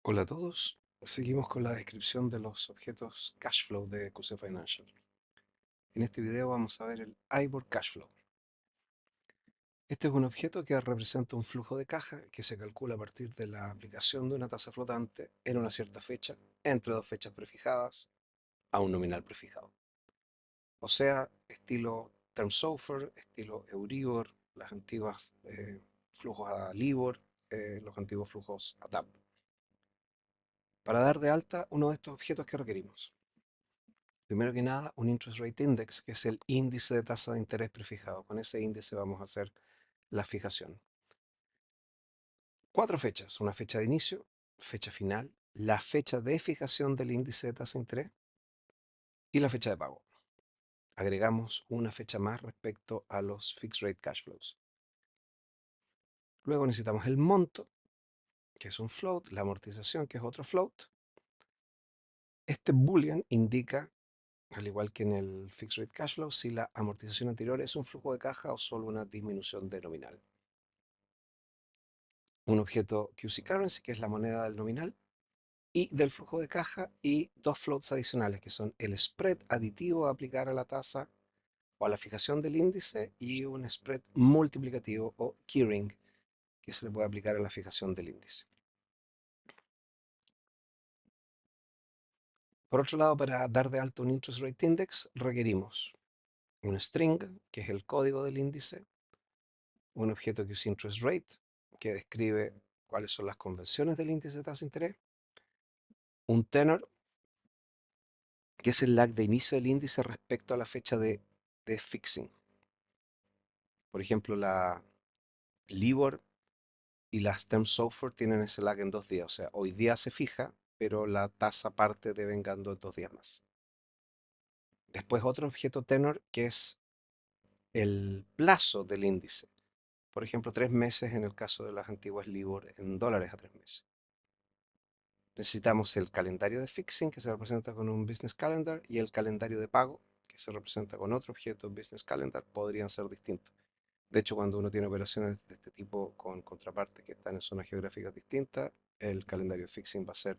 Hola a todos, seguimos con la descripción de los objetos cash flow de QC Financial. En este video vamos a ver el IBOR Cash Flow. Este es un objeto que representa un flujo de caja que se calcula a partir de la aplicación de una tasa flotante en una cierta fecha, entre dos fechas prefijadas, a un nominal prefijado. O sea, estilo Term SOFR, estilo Euribor, las antiguas flujos a LIBOR, los antiguos flujos a TAP. Para dar de alta uno de estos objetos que requerimos. Primero que nada, un interest rate index, que es el índice de tasa de interés prefijado. Con ese índice vamos a hacer la fijación. Cuatro fechas: una fecha de inicio, fecha final, la fecha de fijación del índice de tasa de interés y la fecha de pago. Agregamos una fecha más respecto a los fixed rate cash flows. Luego necesitamos el monto, que es un float, la amortización, que es otro float. Este boolean indica, al igual que en el fixed rate cash flow, si la amortización anterior es un flujo de caja o solo una disminución de nominal. Un objeto QC currency, que es la moneda del nominal y del flujo de caja, y dos floats adicionales, que son el spread aditivo a aplicar a la tasa o a la fijación del índice y un spread multiplicativo o gearing que se le puede aplicar a la fijación del índice. Por otro lado, para dar de alta un interest rate index requerimos un string, que es el código del índice, un objeto QC interest rate, que describe cuáles son las convenciones del índice de tasa de interés, un tenor, que es el lag de inicio del índice respecto a la fecha de fixing. Por ejemplo, la LIBOR y las Term SOFR tienen ese lag en 2 días. O sea, hoy día se fija, pero la tasa parte devengando en 2 días más. Después otro objeto tenor, que es el plazo del índice. Por ejemplo, 3 meses en el caso de las antiguas LIBOR, en dólares a 3 meses. Necesitamos el calendario de fixing, que se representa con un business calendar, y el calendario de pago, que se representa con otro objeto business calendar. Podrían ser distintos. De hecho, cuando uno tiene operaciones de este tipo con contrapartes que están en zonas geográficas distintas, el calendario de fixing va a ser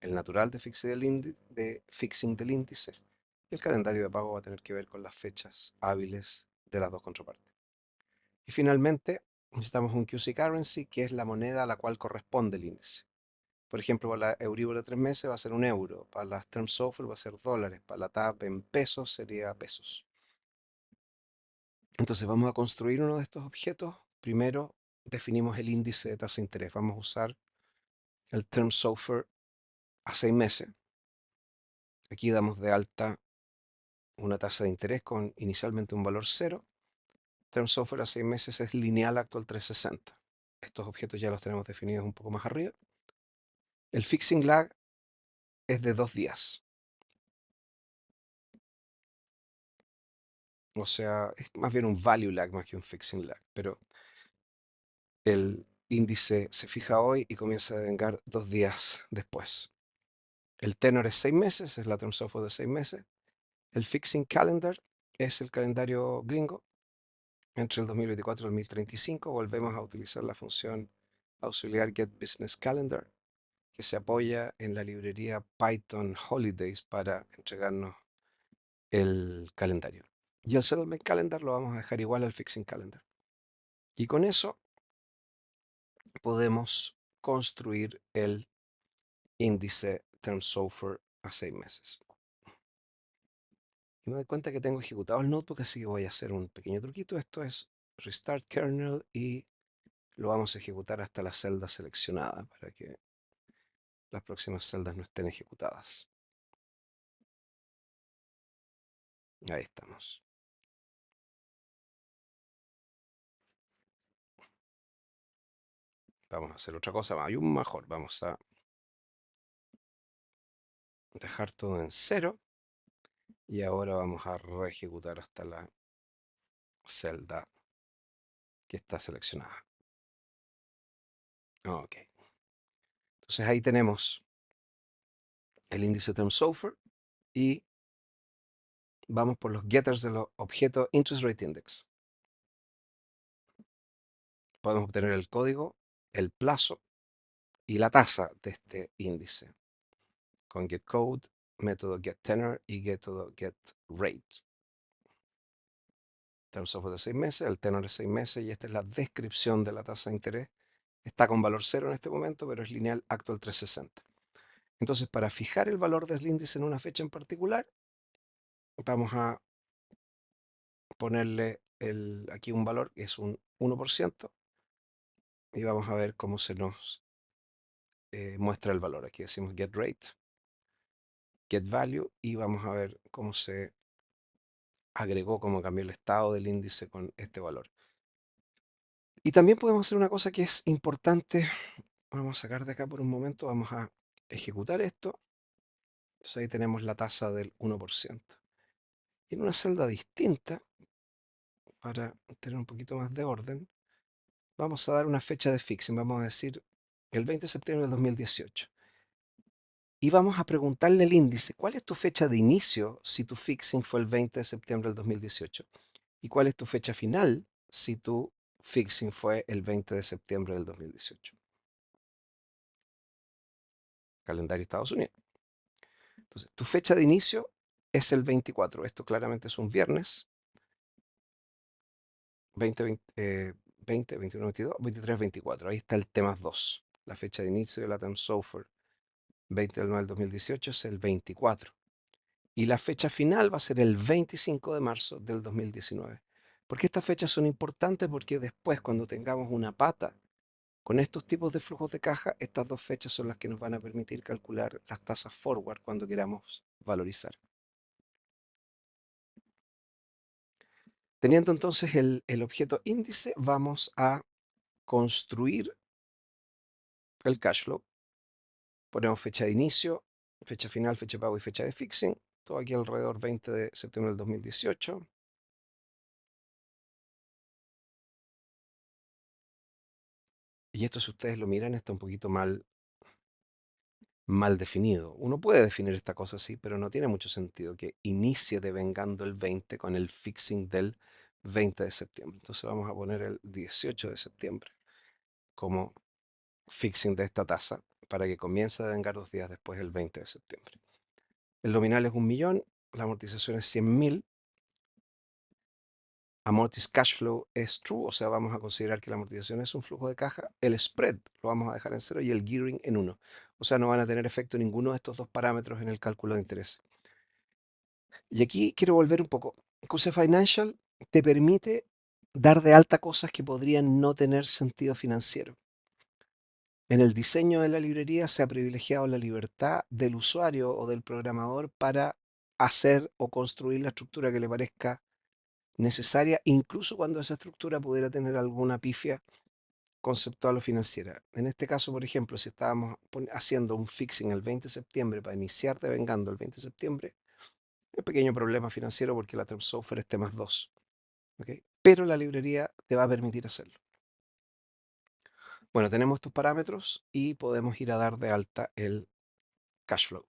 el natural de fixing del índice, y el calendario de pago va a tener que ver con las fechas hábiles de las dos contrapartes. Y finalmente, necesitamos un QC currency, que es la moneda a la cual corresponde el índice. Por ejemplo, para la Euribor de 3 meses va a ser un euro, para las Term SOFR va a ser dólares, para la TAP en pesos sería pesos. Entonces vamos a construir uno de estos objetos. Primero definimos el índice de tasa de interés. Vamos a usar el Term SOFR a 6 meses. Aquí damos de alta una tasa de interés con inicialmente un valor 0. Term SOFR a 6 meses es lineal actual 360. Estos objetos ya los tenemos definidos un poco más arriba. El fixing lag es de 2 días. O sea, es más bien un value lag más que un fixing lag. Pero el índice se fija hoy y comienza a devengar 2 días después. El tenor es 6 meses, es la term SOFR de 6 meses. El fixing calendar es el calendario gringo. Entre el 2024 y el 2035 volvemos a utilizar la función auxiliar getBusinessCalendar, que se apoya en la librería Python Holidays para entregarnos el calendario. Y el settlement calendar lo vamos a dejar igual al fixing calendar. Y con eso podemos construir el índice term SOFR a 6 meses. Y me doy cuenta que tengo ejecutado el notebook, así que voy a hacer un pequeño truquito. Esto es restart kernel y lo vamos a ejecutar hasta la celda seleccionada para que las próximas celdas no estén ejecutadas. Ahí estamos. Vamos a hacer otra cosa, hay un mejor. Vamos a dejar todo en 0 y ahora vamos a reejecutar hasta la celda que está seleccionada. Ok. Entonces ahí tenemos el índice term SOFR y vamos por los getters de los objetos interest rate index. Podemos obtener el código, el plazo, y la tasa de este índice con getCode, método getTenor y método getRate. Term software de 6 meses, el tenor es 6 meses y esta es la descripción de la tasa de interés. Está con valor 0 en este momento, pero es lineal actual 360. Entonces, para fijar el valor del índice en una fecha en particular, vamos a ponerle aquí un valor que es un 1% y vamos a ver cómo se nos muestra el valor. Aquí decimos getRate, getValue y vamos a ver cómo se agregó, cómo cambió el estado del índice con este valor. Y también podemos hacer una cosa que es importante. Vamos a sacar de acá por un momento, vamos a ejecutar esto. Entonces ahí tenemos la tasa del 1%. Y en una celda distinta, para tener un poquito más de orden, vamos a dar una fecha de fixing. Vamos a decir el 20 de septiembre del 2018. Y vamos a preguntarle al índice, ¿cuál es tu fecha de inicio si tu fixing fue el 20 de septiembre del 2018? ¿Y cuál es tu fecha final si tu fixing fue el 20 de septiembre del 2018? Calendario Estados Unidos. Entonces, tu fecha de inicio es el 24. Esto claramente es un viernes. 20, 21, 22, 23, 24. Ahí está el tema 2. La fecha de inicio de la Term Software 20 del 9 del 2018 es el 24. Y la fecha final va a ser el 25 de marzo del 2019. ¿Por qué estas fechas son importantes? Porque después, cuando tengamos una pata con estos tipos de flujos de caja, estas dos fechas son las que nos van a permitir calcular las tasas forward cuando queramos valorizar. Teniendo entonces el objeto índice, vamos a construir el cash flow. Ponemos fecha de inicio, fecha final, fecha de pago y fecha de fixing. Todo aquí alrededor 20 de septiembre del 2018. Y esto, si ustedes lo miran, está un poquito mal definido. Uno puede definir esta cosa así, pero no tiene mucho sentido que inicie devengando el 20 con el fixing del 20 de septiembre. Entonces vamos a poner el 18 de septiembre como fixing de esta tasa para que comience a devengar 2 días después del 20 de septiembre. El nominal es 1.000.000, la amortización es 100.000. Amortiz cash flow es true, o sea, vamos a considerar que la amortización es un flujo de caja. El spread lo vamos a dejar en 0 y el gearing en 1. O sea, no van a tener efecto ninguno de estos dos parámetros en el cálculo de interés. Y aquí quiero volver un poco. QC Financial te permite dar de alta cosas que podrían no tener sentido financiero. En el diseño de la librería se ha privilegiado la libertad del usuario o del programador para hacer o construir la estructura que le parezca necesaria, incluso cuando esa estructura pudiera tener alguna pifia conceptual o financiera. En este caso, por ejemplo, si estábamos haciendo un fixing el 20 de septiembre para iniciar devengando el 20 de septiembre, un pequeño problema financiero porque la Term Software es T+2. ¿Okay? Pero la librería te va a permitir hacerlo. Bueno, tenemos estos parámetros y podemos ir a dar de alta el cash flow.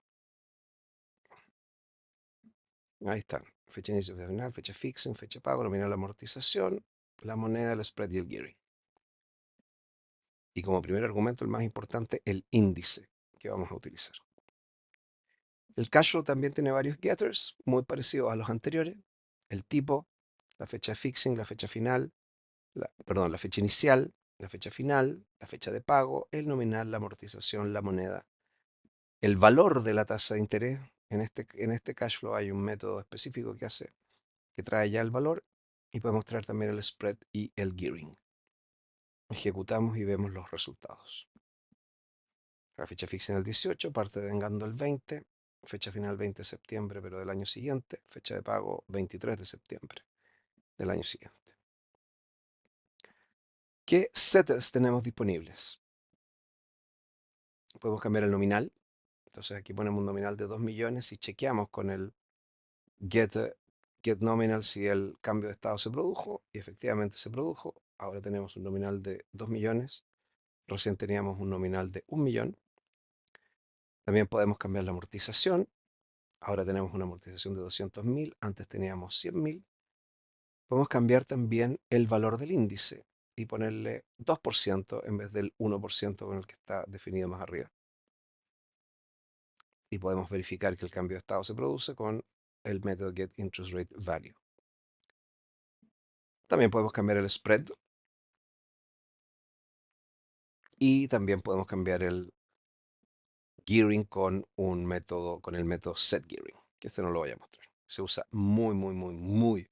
Ahí están. Fecha de inicio, fecha final, fecha fixing, fecha de pago, nominal, amortización, la moneda, el spread y el gearing. Y como primer argumento, el más importante, el índice que vamos a utilizar. El cash flow también tiene varios getters muy parecidos a los anteriores. El tipo, la fecha fixing, la fecha final, perdón, la fecha inicial, la fecha final, la fecha de pago, el nominal, la amortización, la moneda, el valor de la tasa de interés. En este cash flow hay un método específico que trae ya el valor y podemos traer también el spread y el gearing. Ejecutamos y vemos los resultados. La fecha fixa en el 18, parte vengando el 20, fecha final 20 de septiembre, pero del año siguiente, fecha de pago 23 de septiembre del año siguiente. ¿Qué setters tenemos disponibles? Podemos cambiar el nominal. Entonces aquí ponemos un nominal de 2 millones y chequeamos con el get nominal si el cambio de estado se produjo, y efectivamente se produjo. Ahora tenemos un nominal de 2 millones. Recién teníamos un nominal de 1 millón. También podemos cambiar la amortización. Ahora tenemos una amortización de 200.000. Antes teníamos 100.000. Podemos cambiar también el valor del índice. y ponerle 2% en vez del 1% con el que está definido más arriba. Y podemos verificar que el cambio de estado se produce con el método getInterestsRateValue. También podemos cambiar el spread y también podemos cambiar el gearing con el método setGearing, que este no lo voy a mostrar. Se usa muy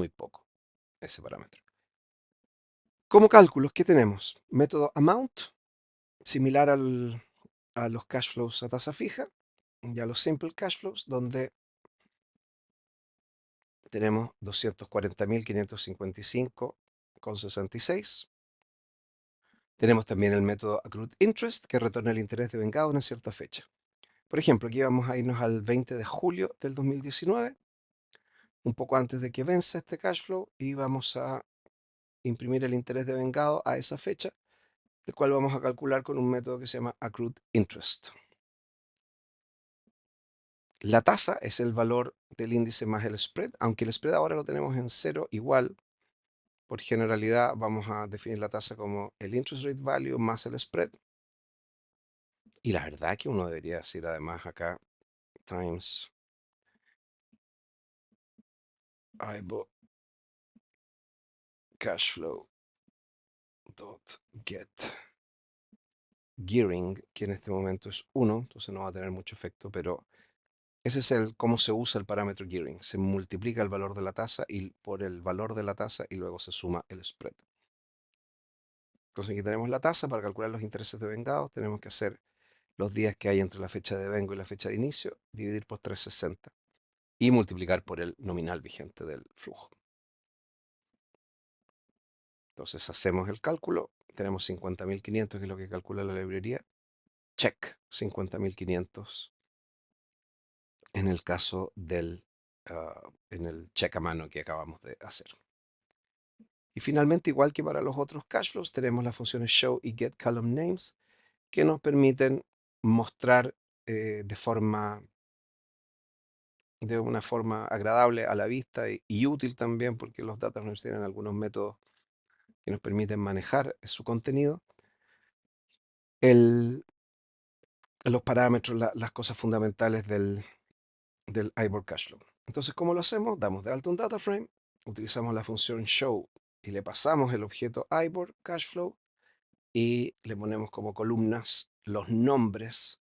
poco ese parámetro. Como cálculos, ¿qué tenemos? Método amount, similar a los cash flows a tasa fija y a los simple cash flows, donde tenemos 240.555,66. Tenemos también el método accrued interest, que retorna el interés devengado en una cierta fecha. Por ejemplo, aquí vamos a irnos al 20 de julio del 2019, un poco antes de que vence este cash flow, y vamos a imprimir el interés devengado a esa fecha, el cual vamos a calcular con un método que se llama accrued interest. La tasa es el valor del índice más el spread, aunque el spread ahora lo tenemos en cero igual. Por generalidad vamos a definir la tasa como el interest rate value más el spread. Y la verdad que uno debería decir además acá times IBO cashflow dot get gearing, que en este momento es 1, entonces no va a tener mucho efecto, pero ese es cómo se usa el parámetro gearing. Se multiplica el valor de la tasa y por el valor de la tasa y luego se suma el spread. Entonces aquí tenemos la tasa para calcular los intereses devengados. Tenemos que hacer los días que hay entre la fecha de devengo y la fecha de inicio, dividir por 360 y multiplicar por el nominal vigente del flujo. Entonces hacemos el cálculo. Tenemos 50.500, que es lo que calcula la librería. Check 50.500 en el caso en el check a mano que acabamos de hacer. Y finalmente, igual que para los otros cash flows, tenemos las funciones show y get column names, que nos permiten mostrar de una forma agradable a la vista y útil también, porque los data nos tienen algunos métodos que nos permiten manejar su contenido, los parámetros, las cosas fundamentales del IBOR Cashflow. Entonces, ¿cómo lo hacemos? Damos de alta un data frame, utilizamos la función show y le pasamos el objeto IBOR Cashflow y le ponemos como columnas los nombres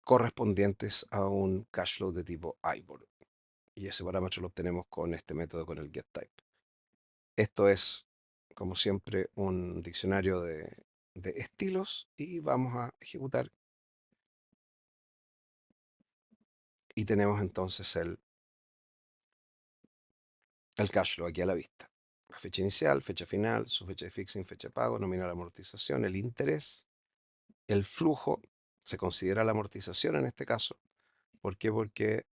correspondientes a un cashflow de tipo IBOR. Y ese parámetro lo obtenemos con este método, con el getType. Esto es, como siempre, un diccionario de estilos y vamos a ejecutar. Y tenemos entonces el cashflow aquí a la vista. La fecha inicial, fecha final, su fecha de fixing, fecha de pago, nominal amortización, el interés, el flujo. Se considera la amortización en este caso. ¿Por qué? Porque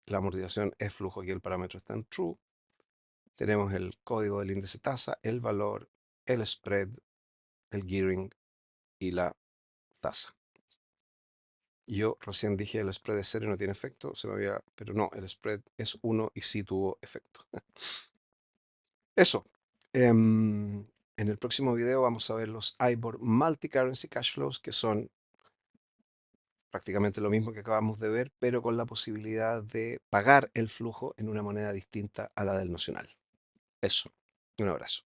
la amortización es flujo, aquí el parámetro está en true. Tenemos el código del índice tasa, el valor, el spread, el gearing y la tasa. Yo recién dije el spread es 0 y no tiene efecto, pero no, el spread es 1 y sí tuvo efecto. Eso. En el próximo video vamos a ver los IBOR Multi-Currency Cash Flows, que son prácticamente lo mismo que acabamos de ver, pero con la posibilidad de pagar el flujo en una moneda distinta a la del nacional. Eso. Un abrazo.